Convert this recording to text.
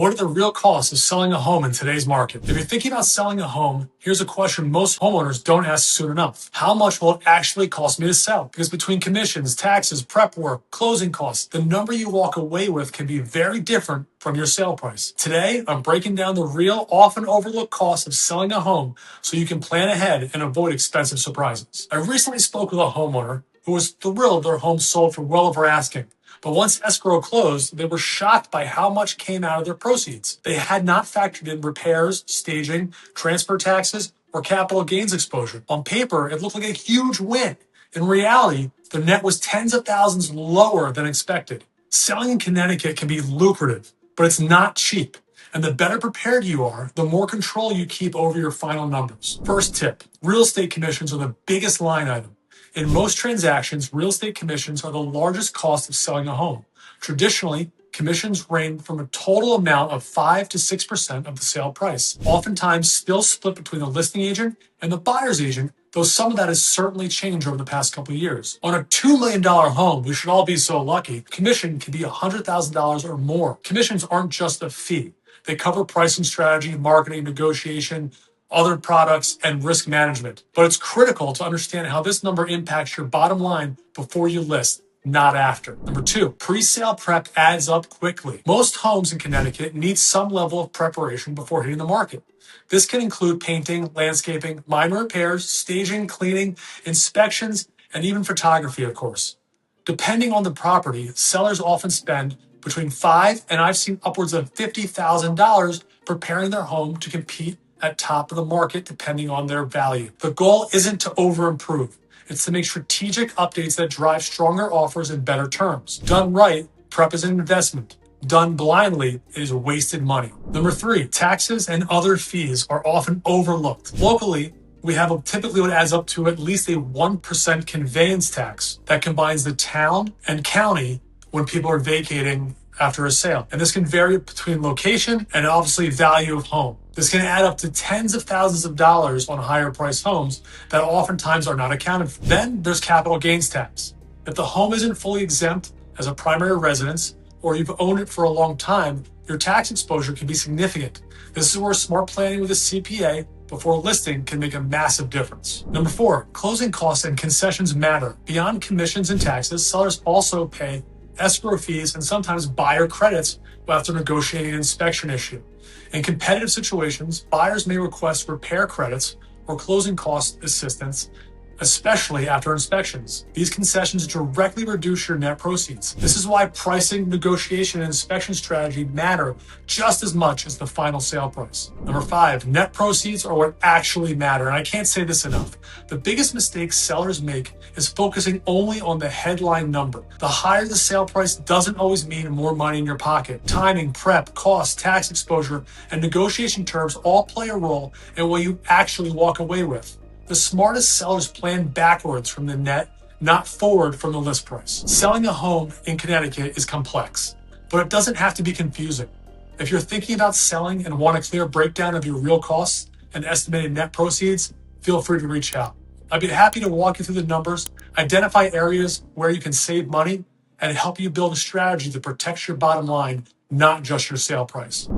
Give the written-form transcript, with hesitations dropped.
What are the real costs of selling a home in today's market? If you're thinking about selling a home, here's a question most homeowners don't ask soon enough. How much will it actually cost me to sell? Because between commissions, taxes, prep work, closing costs, the number you walk away with can be very different from your sale price. Today, I'm breaking down the real, often overlooked cost of selling a home so you can plan ahead and avoid expensive surprises. I recently spoke with a homeowner who was thrilled their home sold for well over asking. But once escrow closed, they were shocked by how much came out of their proceeds. They had not factored in repairs, staging, transfer taxes, or capital gains exposure. On paper, it looked like a huge win. In reality, the net was tens of thousands lower than expected. Selling in Connecticut can be lucrative, but it's not cheap. And the better prepared you are, the more control you keep over your final numbers. First tip, real estate commissions are the biggest line item. In most transactions, real estate commissions are the largest cost of selling a home. Traditionally, commissions range from a total amount of 5 to 6% of the sale price, oftentimes still split between the listing agent and the buyer's agent, though some of that has certainly changed over the past couple of years. On a $2 million home, we should all be so lucky, commission can be $100,000 or more. Commissions aren't just a fee. They cover pricing strategy, marketing, negotiation, other products, and risk management. But it's critical to understand how this number impacts your bottom line before you list, not after. Number two, pre-sale prep adds up quickly. Most homes in Connecticut need some level of preparation before hitting the market. This can include painting, landscaping, minor repairs, staging, cleaning, inspections, and even photography, of course. Depending on the property, sellers often spend between $5,000 and I've seen upwards of $50,000 preparing their home to compete at top of the market depending on their value. The goal isn't to over-improve. It's to make strategic updates that drive stronger offers and better terms. Done right, prep is an investment. Done blindly, it is wasted money. Number three, taxes and other fees are often overlooked. Locally, we have typically what adds up to at least a 1% conveyance tax that combines the town and county when people are vacating after a sale. And this can vary between location and obviously value of home. This can add up to tens of thousands of dollars on higher priced homes that oftentimes are not accounted for. Then there's capital gains tax. If the home isn't fully exempt as a primary residence or you've owned it for a long time, your tax exposure can be significant. This is where smart planning with a CPA before listing can make a massive difference. Number four, closing costs and concessions matter. Beyond commissions and taxes, sellers also pay escrow fees and sometimes buyer credits after negotiating an inspection issue. In competitive situations, buyers may request repair credits or closing cost assistance, especially after inspections. These concessions directly reduce your net proceeds. This is why pricing, negotiation, and inspection strategy matter just as much as the final sale price. Number five, net proceeds are what actually matter, and I can't say this enough. The biggest mistake sellers make is focusing only on the headline number. The higher the sale price doesn't always mean more money in your pocket. Timing, prep, cost, tax exposure, and negotiation terms all play a role in what you actually walk away with. The smartest sellers plan backwards from the net, not forward from the list price. Selling a home in Connecticut is complex, but it doesn't have to be confusing. If you're thinking about selling and want a clear breakdown of your real costs and estimated net proceeds, feel free to reach out. I'd be happy to walk you through the numbers, identify areas where you can save money, and help you build a strategy that protects your bottom line, not just your sale price.